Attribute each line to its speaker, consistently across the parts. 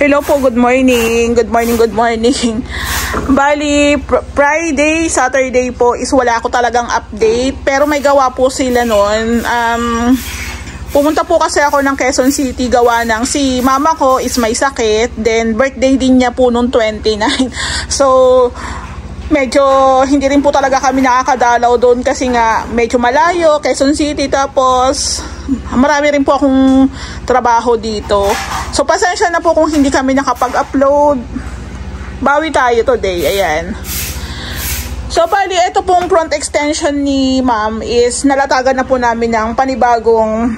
Speaker 1: Hello po, good morning. Good morning, good morning. Bali, Friday, Saturday po is wala ako talagang update. Pero may gawa po sila noon. Pumunta po kasi ako ng Quezon City gawa ng si mama ko is may sakit. Then birthday din niya po noong 29. So, medyo hindi rin po talaga kami nakakadalaw doon kasi nga medyo malayo, Quezon City. Tapos marami rin po akong trabaho dito. So pasensya na po kung hindi kami nakapag-upload. Bawi tayo today, ayan. So bali, ito pong front extension ni ma'am is nalatagan na po namin ng panibagong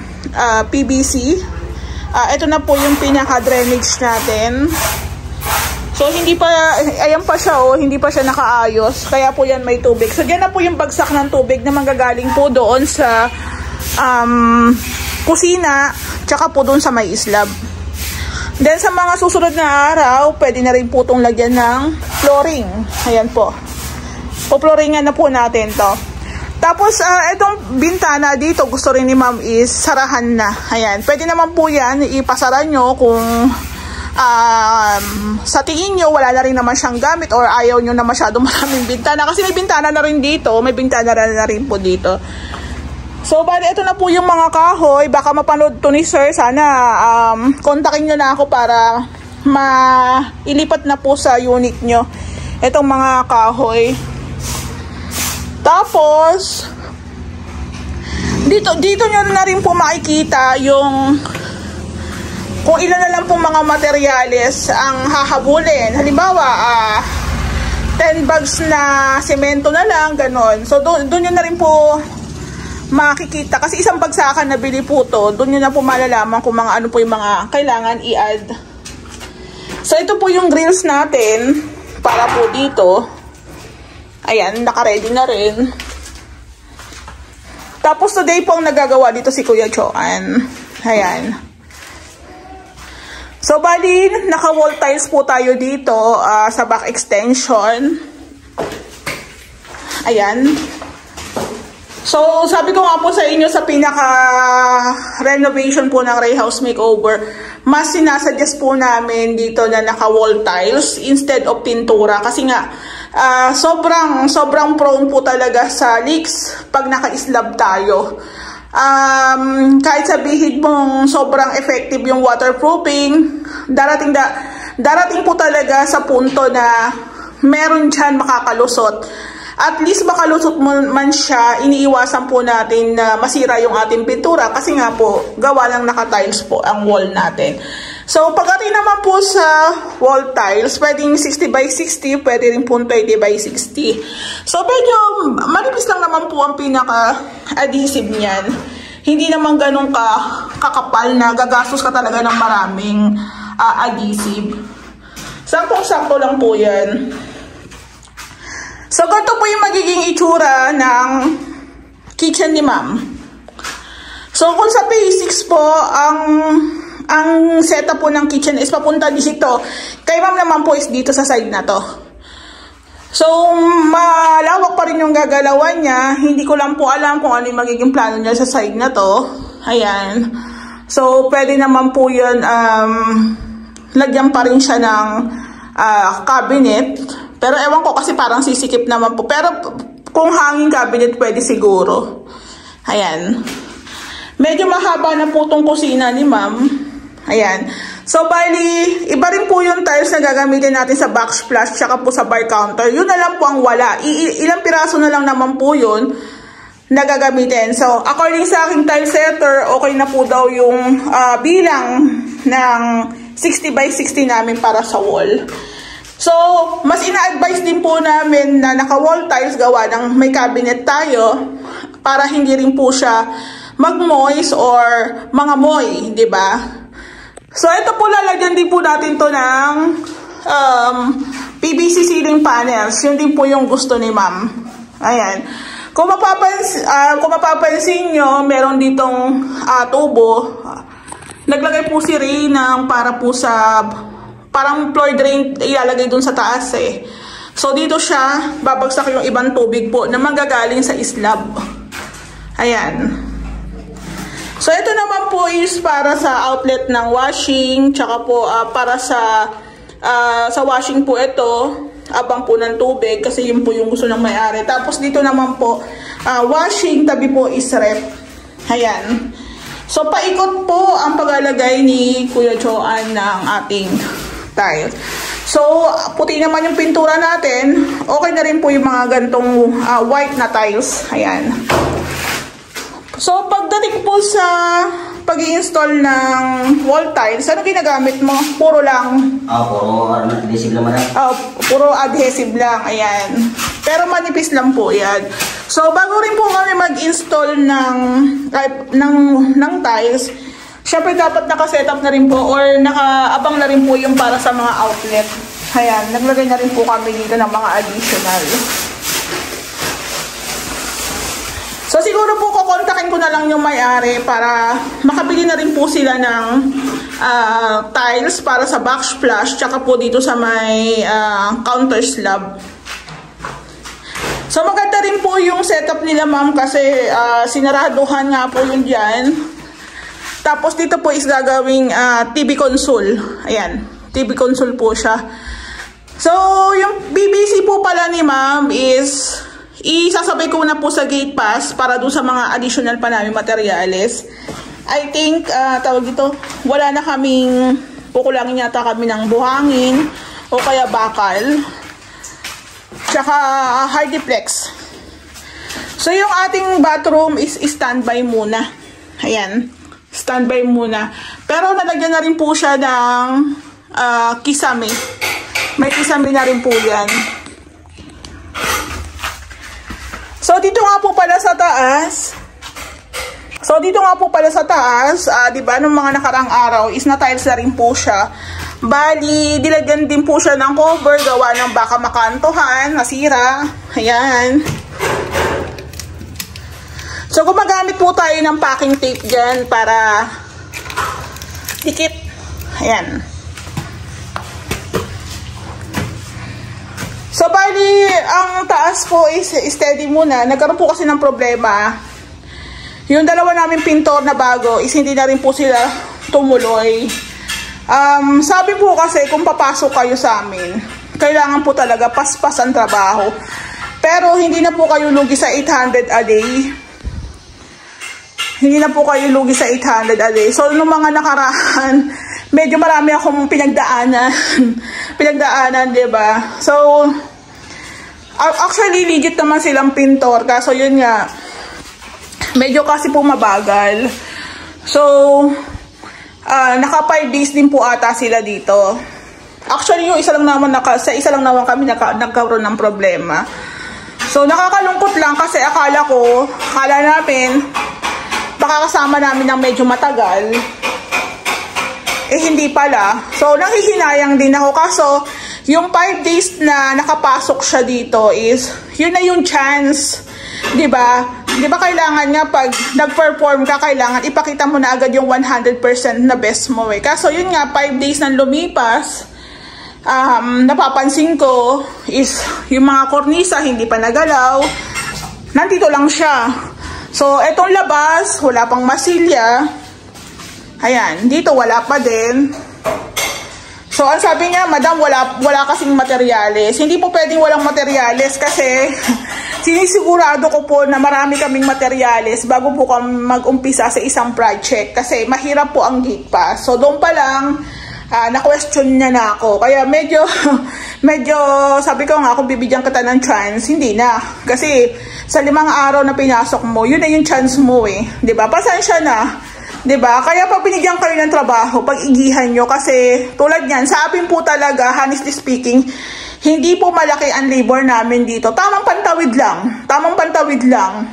Speaker 1: PVC. Ito na po yung pinaka-drainage natin. So hindi pa, ayan pa siya oh, hindi pa siya nakaayos. Kaya po yan may tubig. So diyan na po yung bagsak ng tubig na manggagaling po doon sa kusina, tsaka po doon sa may islab. Then sa mga susunod na araw, pwede na rin po itong lagyan ng flooring. Ayan po. Po-flooringan na po natin to. Tapos itong bintana dito, gusto rin ni ma'am is sarahan na. Ayan, pwede naman po yan, ipasara nyo kung sa tingin nyo wala na rin naman siyang gamit or ayaw nyo na masyadong maraming bintana. Kasi may bintana na rin dito, may bintana na rin po dito. So, bali, ito na po yung mga kahoy. Baka mapanood to ni sir. Sana, kontakin nyo na ako para mailipat na po sa unit nyo itong mga kahoy. Tapos, dito nyo na rin po makikita yung kung ilan na lang po mga materyales ang hahabulin. Halimbawa, 10 bags na semento na lang, ganon. So, doon nyo na rin po makikita, kasi isang bagsakan na bili po to, doon nyo na po malalaman kung mga ano po yung mga kailangan i-add. So ito po yung grills natin para po dito. Ayan, naka-ready na rin. Tapos today po ang nagagawa dito si Kuya Joan. Ayan. So bali, naka-wall tiles po tayo dito sa back extension. Ayan. So, sabi ko nga po sa inyo sa pinaka-renovation po ng Ray House Makeover, mas sinasuggest po namin dito na naka-wall tiles instead of pintura. Kasi nga, sobrang prone po talaga sa leaks pag naka-slab tayo. Kahit sabihin mong sobrang effective yung waterproofing, darating po talaga sa punto na meron dyan makakalusot. At least makalusot man siya, iniiwasan po natin na masira yung ating pintura kasi nga po, gawa lang naka-tiles po ang wall natin. So, pagdating naman po sa wall tiles, pwedeng 60 by 60, pwede rin po 20 by 60. So, medyo manipis lang naman po ang pinaka-adhesive niyan. Hindi naman ganun kakapal na gagastos ka talaga ng maraming adhesive. Saktong-sakto lang po yan. So, ganito po yung magiging itsura ng kitchen ni ma'am. So, kung sa basics po, ang setup po ng kitchen is papunta dito. Kay ma'am naman po is dito sa side na to. So, malawak pa rin yung gagalawan niya. Hindi ko lang po alam kung ano yung magiging plano niya sa side na to. Ayan. So, pwede naman po yun, lagyan pa rin siya ng cabinet. Pero ewan ko kasi parang sisikip naman po. Pero kung hanging cabinet, pwede siguro. Ayan. Medyo mahaba na po itong kusina ni ma'am. Ayan. So, bali, iba rin po yung tiles na gagamitin natin sa backsplash tsaka po sa bar counter. Yun na lang po ang wala. Ilang piraso na lang naman po yun na gagamitin. So, according sa aking tile setter, okay na po daw yung bilang ng 60 by 60 namin para sa wall. So, mas ina-advise din po namin na naka-wall tiles gawa ng may cabinet tayo para hindi rin po siya mag-moist or mga moy, di ba? So, ito po lalagyan din po natin to ng PVC ceiling panels. Yun din po yung gusto ni ma'am. Ayan. Kung mapapansin nyo, meron ditong tubo. Naglagay po si Ray ng para po sa parang floor drain ilalagay dun sa taas eh. So, dito siya, babagsak yung ibang tubig po na manggagaling sa slab. Ayan. So, ito naman po is para sa outlet ng washing, tsaka po para sa washing po ito, abang po ng tubig, kasi yun po yung gusto ng may-ari. Tapos, dito naman po, washing, tabi po is rep. Ayan. So, paikot po ang paglalagay ni Kuya Joanne ng ating tile. So, puti naman yung pintura natin. Okay na rin po yung mga gantong white na tiles. Ayan. So, pagdating po sa pag-i-install ng wall tiles, ano ginagamit mo? Puro lang?
Speaker 2: Puro adhesive lang madam.
Speaker 1: Puro adhesive lang. Ayan. Pero manipis lang po yan. So, bago rin po kami mag-install ng tiles, syempre dapat naka-setup na rin po or nakaabang na rin po yung para sa mga outlet. Ayan, naglagay na rin po kami dito ng mga additional. So, siguro po kukontakin ko na lang yung may-ari para makabili na rin po sila ng tiles para sa backsplash tsaka po dito sa may counter slab. So, maganda rin po yung setup nila, ma'am, kasi sinaraduhan nga po yun dyan. Tapos, dito po is gagawing TV console. Ayan, TV console po siya. So, yung BBC po pala ni ma'am is isasabay ko na po sa gate pass para doon sa mga additional pa namin materyales. I think, tawag dito, wala na kaming, kukulangin yata kami ng buhangin o kaya bakal. Tsaka hardiplex. So, yung ating bathroom is standby muna. Ayan, standby muna. Pero nalagyan na rin po siya ng kisame. May kisame na rin po yan. So, dito nga po pala sa taas. Diba, nung mga nakarang araw, is na-tiles na rin po siya. Bali, dilagyan din po siya ng cover, gawa ng baka makantuhan, nasira. Ayan. So, gumagamit po tayo ng packing tape dyan para dikit. Ayan. So, bali, ang taas po is steady muna. Nagkaroon po kasi ng problema. Yung dalawa namin pintor na bago is hindi na rin po sila tumuloy. Sabi po kasi kung papasok kayo sa amin, kailangan po talaga paspas ang trabaho. Pero hindi na po kayo lugi sa 800 a day. Hindi na po kayo lugi sa 800 a day. So, nung mga nakaraan, medyo marami akong pinagdaanan, diba? So, actually, legit naman silang pintor. Kaso yun nga, medyo kasi po mabagal. So, naka 5 days din po ata sila dito. Actually, yung isa lang naman kami nagkaroon ng problema. So, nakakalungkot lang kasi akala namin, baka kasama namin ng medyo matagal. Hindi pala. So, nanghihinayang din ako. Kaso, yung 5 days na nakapasok siya dito is, yun na yung chance. Diba? Diba kailangan nga pag nag-perform ka, kailangan ipakita mo na agad yung 100% na best mo eh. Kaso, yun nga, 5 days na lumipas, napapansin ko is, yung mga kornisa hindi pa nagalaw. Nandito lang siya. So, etong labas, wala pang masilya. Ayan, dito wala pa din. So, ang sabi niya, madam, wala kasing materyales. Hindi po pwedeng walang materyales kasi sinisigurado ko po na marami kaming materyales bago po kami mag-umpisa sa isang project. Kasi mahirap po ang gate pass. So, doon pa lang, na-question niya na ako. Kaya medyo sabi ko nga, kung bibigyan kita ng chance, hindi na. Kasi sa 5 araw na pinasok mo, yun na yung chance mo eh. Diba? Pasensya na. Diba? Kaya pag binigyan kayo ng trabaho, pag-igihan nyo. Kasi tulad yan, sa akin po talaga, honestly speaking, hindi po malaki ang labor namin dito. Tamang pantawid lang.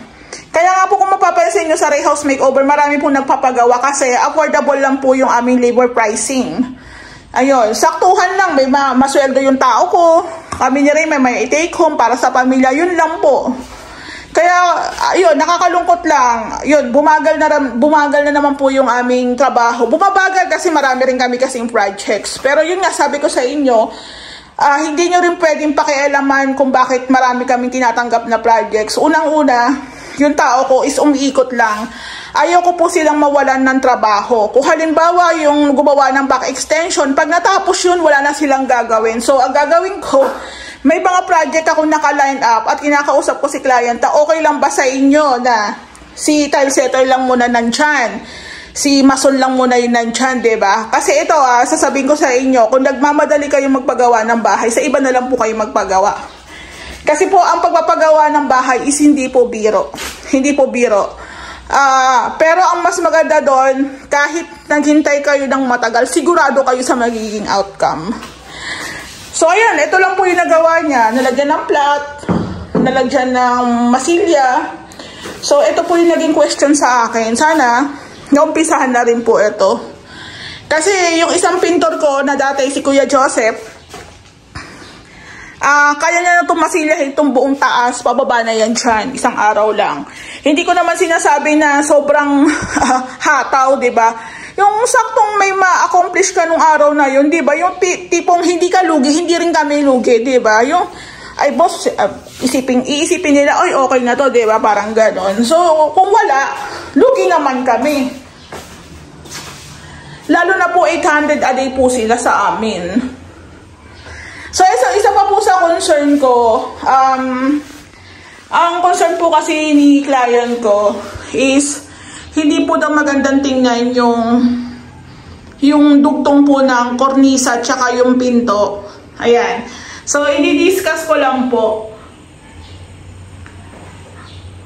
Speaker 1: Kaya nga po kung mapapansin nyo sa Ray House Makeover, marami po nagpapagawa kasi affordable lang po yung aming labor pricing. Ayun, saktuhan lang. May masweldo yung tao ko. Kami ni Ray may take home para sa pamilya. Yun lang po. Kaya, ayun, nakakalungkot lang. Yun, bumagal na naman po yung aming trabaho. Bumabagal kasi marami rin kami kasing projects. Pero yun nga, sabi ko sa inyo, hindi nyo rin pwedeng pakialaman kung bakit marami kaming tinatanggap na projects. Unang-una, yung tao ko is umiikot lang. Ayoko po silang mawalan ng trabaho. Kung halimbawa yung gumawa ng back extension, pag natapos yun, wala na silang gagawin. So, ang gagawin ko, may mga project ako naka-line up at kinakausap ko si client, okay lang ba sa inyo na si tile setter lang muna nandyan? Si mason lang muna yun nandyan, diba? Kasi ito, sasabihin ko sa inyo, kung nagmamadali kayo magpagawa ng bahay, sa iba na lang po kayo magpagawa. Kasi po, ang pagpapagawa ng bahay is hindi po biro. Hindi po biro. Pero ang mas maganda doon, kahit naghintay kayo ng matagal, sigurado kayo sa magiging outcome. So, ayan, ito lang po yung nagawa niya. Nalagyan ng plat, nalagyan ng masilya. So, ito po yung naging question sa akin. Sana, naumpisahan na rin po ito. Kasi yung isang pintor ko na dati, si Kuya Joseph, kaya niya na itong masilyahin itong buong taas, pababa na yan dyan, isang araw lang. Hindi ko naman sinasabi na sobrang hataw, diba? Yung saktong may ma-accomplish ka nung araw na yun, diba? Yung tipong hindi ka lugi, hindi rin kami lugi, diba? Yung, ay boss, iisipin nila, ay okay na to, diba? Parang ganon. So, kung wala, lugi naman kami. Lalo na po 800 a day po sila sa amin. So, isa pa po sa concern ko, ang concern po kasi ni client ko is, hindi po daw magandang tingnan yung dugtong po ng kornisa tsaka yung pinto. Ayan. So, i-discuss ko lang po.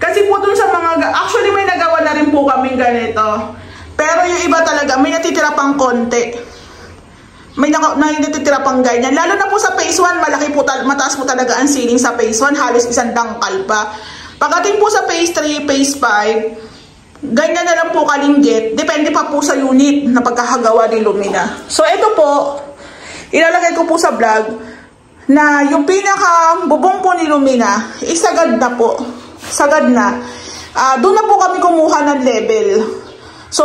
Speaker 1: Kasi po dun sa mga, actually may nagawa na rin po kaming ganito. Pero yung iba talaga, may natitira pang konti. May natitira pang ganyan. Lalo na po sa phase 1, malaki po, mataas po talaga ang ceiling sa phase 1. Halos isang dangkal pa. Pagdating po sa phase 3, phase 5, ganyan na lang po kalinggit. Depende pa po sa unit na pagkakagawa ni Lumina. So, ito po, ilalagay ko po sa vlog na yung pinaka bubong po ni Lumina, isagad na po. Sagad na. Doon na po kami kumuha ng level. So,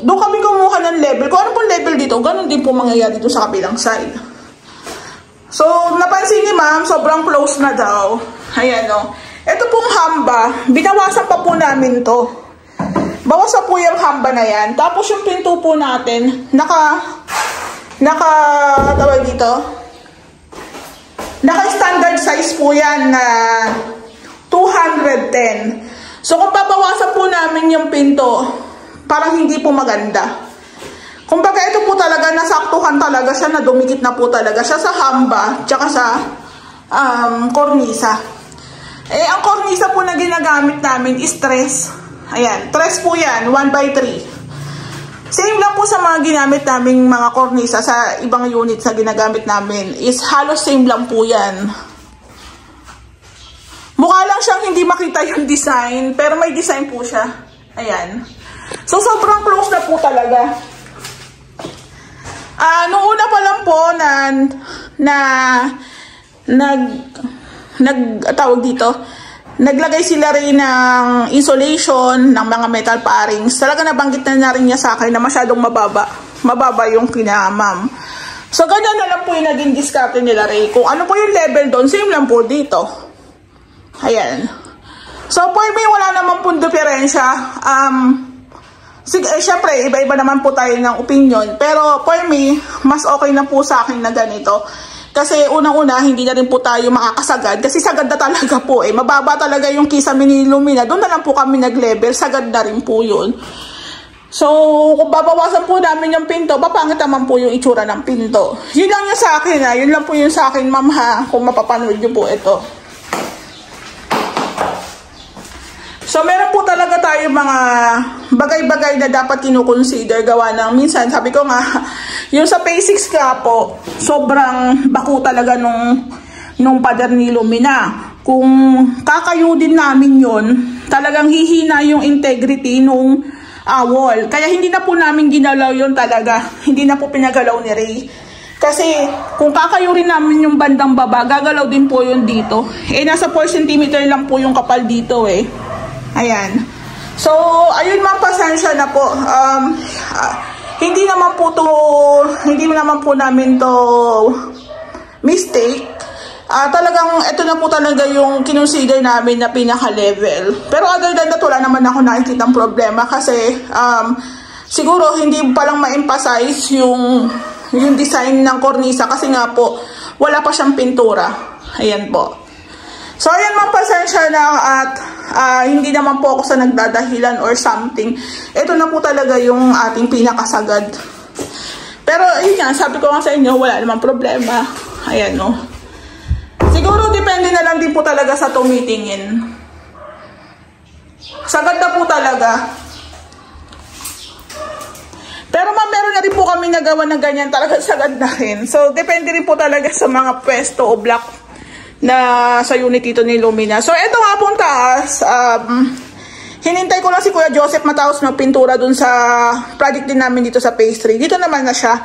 Speaker 1: doon kami kumuha ng level. Kung ano pong level dito, ganun din po mangyayari dito sa kabilang side. So, napansin ni ma'am, sobrang close na daw. Ayan o. Ito pong hamba, binawasan pa po namin to. Bawasan po yung hamba na yan. Tapos yung pinto po natin, tawag dito, naka-standard size po yan na 210. So, kung babawasan po namin yung pinto, parang hindi po maganda. Kumbaga ito po talaga, nasaktuhan talaga siya, na dumikit na po talaga siya sa hamba, tsaka sa kornisa. Ang kornisa po na ginagamit namin is tres. Ayan, tres po yan, 1x3. Same lang po sa mga ginamit naming mga kornisa sa ibang units na ginagamit namin, is halos same lang po yan. Mukha lang siyang hindi makita yung design, pero may design po siya. Ayan. So, sobrang close na po talaga. Nung una pa lang po tawag dito, naglagay sila rin ng insulation, ng mga metal parings. Talaga nabanggit na rin niya sa akin na masyadong mababa yung kinamam. So, ganyan na lang po yung naging diskarte nila Ray. Kung ano po yung level doon, same lang po dito. Ayan. So, for me, wala naman po diferensya. Siyempre, iba-iba naman po tayo ng opinion. Pero for me, mas okay na po sa akin na ganito. Kasi unang-una, hindi na rin po tayo makakasagad. Kasi sagad na talaga po eh. Mababa talaga yung kisame ni Lumina. Doon na lang po kami nag-level. Sagad na rin po yun. So, kung babawasan po namin yung pinto, papangit naman po yung itsura ng pinto. Yun lang yung sa akin ha. Yun lang po yung sa akin, ma'am ha. Kung mapapanood nyo po ito. So, meron po talaga tayo mga bagay-bagay na dapat kinukonsider gawa ng minsan. Sabi ko nga, yung sa phase 6 ka po, sobrang baku talaga nung pader ni Lumina. Kung kakayudin namin yon, talagang hihina yung integrity nung wall. Kaya hindi na po namin ginalaw yon talaga. Hindi na po pinagalaw ni Ray. Kasi kung kakayurin namin yung bandang baba, gagalaw din po yun dito. Nasa 4 cm lang po yung kapal dito eh. Ayan. So, ayun ma'am, pasensya na po. Hindi naman po namin to mistake. talagang ito na po talaga yung kinonsider namin na pinaka-level. Pero other than that, wala naman ako nakikitang problema kasi siguro hindi palang ma-emphasize yung design ng kornisa kasi nga po, wala pa siyang pintura. Ayan po. So, ayan ma'am, pasensya na at hindi naman po ako sa nagdadahilan or something. Ito na po talaga yung ating pinakasagad. Pero, yun nga, sabi ko nga sa inyo, wala namang problema. Ayan, no. Siguro, depende na lang din po talaga sa tumitingin. Sagad na po talaga. Pero ma'am, meron na rin po kami nagawa ng ganyan, talaga sagad na rin. So, depende rin po talaga sa mga pwesto o block na sa unit dito ni Lumina. So, eto nga pong taas. Hinintay ko lang si Kuya Joseph matapos magpintura dun sa project din namin dito sa phase 3. Dito naman na siya.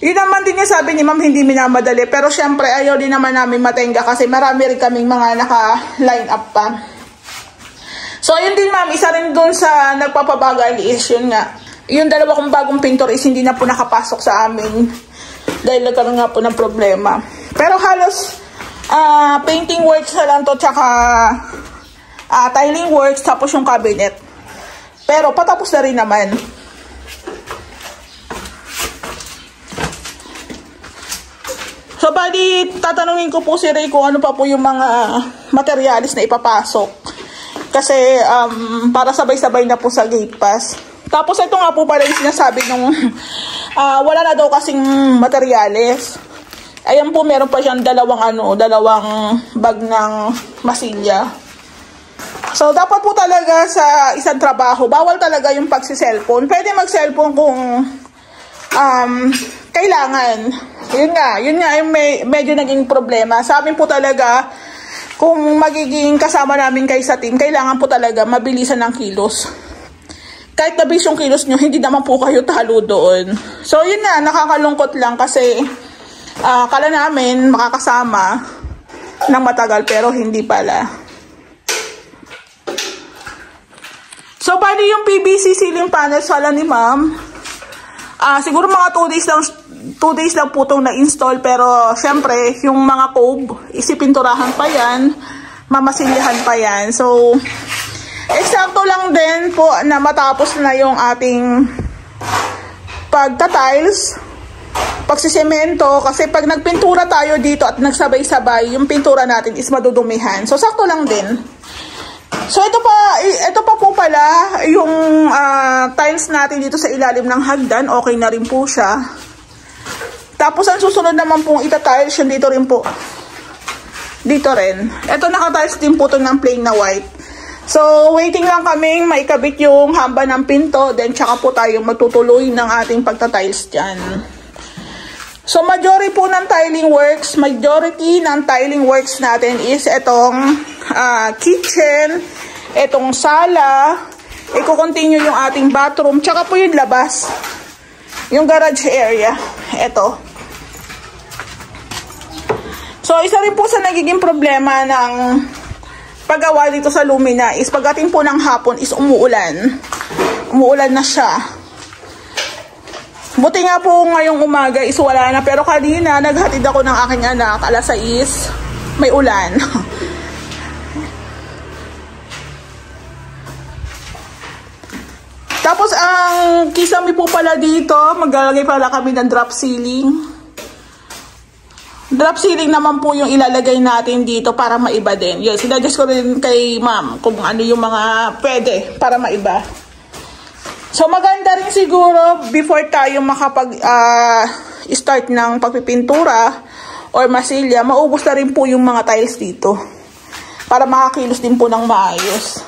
Speaker 1: Yun naman din niya sabi ni ma'am, hindi minamadali. Pero syempre, ayaw din naman namin matenga kasi marami rin kaming mga naka-line up pa. So, ayun din ma'am, isa rin dun sa nagpapabagal is yun nga. Yung dalawa kong bagong pintor is hindi na po nakapasok sa amin dahil nagkaroon nga po ng problema. Pero halos painting works na lang to tsaka tiling works tapos yung cabinet. Pero patapos na rin naman. So bali tatanungin ko po si Ray kung ano pa po yung mga materialis na ipapasok. Kasi para sabay-sabay na po sa gate pass. Tapos ito nga po pala yung sinasabi nung wala na daw kasing materyales. Ayan po, meron pa siyang dalawang bag ng masilya. So dapat po talaga sa isang trabaho, bawal talaga yung pagsi-cellphone. Pwede mag-cellphone kung kailangan. Yun nga yung medyo naging problema. Sa amin po talaga, kung magiging kasama namin kayo sa team, kailangan po talaga mabilisan ng kilos. Kahit nabis yung kilos nyo, hindi naman po kayo talo doon. So, yun nga, nakakalungkot lang kasi kala namin makakasama ng matagal pero hindi pala. So, bali yung PVC ceiling panels pala ni ma'am. Siguro mga 2 days lang po itong na-install pero syempre, yung mga cove, isipinturahan pa yan, mamasilyahan pa yan. So, eksakto lang din po na matapos na yung ating pagta-tiles, pagsisemento, kasi pag nagpintura tayo dito at nagsabay-sabay, yung pintura natin is madudumihan. So, sakto lang din. So, ito pa po pala, yung tiles natin dito sa ilalim ng hagdan, okay na rin po siya. Tapos, ang susunod naman pong ita-tiles, yun dito rin po. Dito rin. Ito naka-tiles din po ito ng plain na white. So, waiting lang kaming maikabit yung hamba ng pinto, then tsaka po tayo matutuloy ng ating pagtatiles dyan. So, majority ng tiling works natin is itong kitchen, itong sala, i-continue yung ating bathroom, tsaka po yung labas, yung garage area, ito. So, isa rin po sa nagiging problema ng paggawa dito sa Lumina is pagdating po ng hapon is umuulan. Umuulan na siya. Buti nga po ngayong umaga is wala na. Pero kanina naghatid ako ng aking anak. Alas 6, may ulan. Tapos ang kisame po pala dito, maglalagay pala kami ng drop ceiling. Drop ceiling naman po yung ilalagay natin dito para maiba din. Yun, sinadjust ko rin kay ma'am kung ano yung mga pwede para maiba. So, maganda rin siguro before tayo makapag-start ng pagpipintura or masilya, maubos na rin po yung mga tiles dito para makakilos din po ng maayos.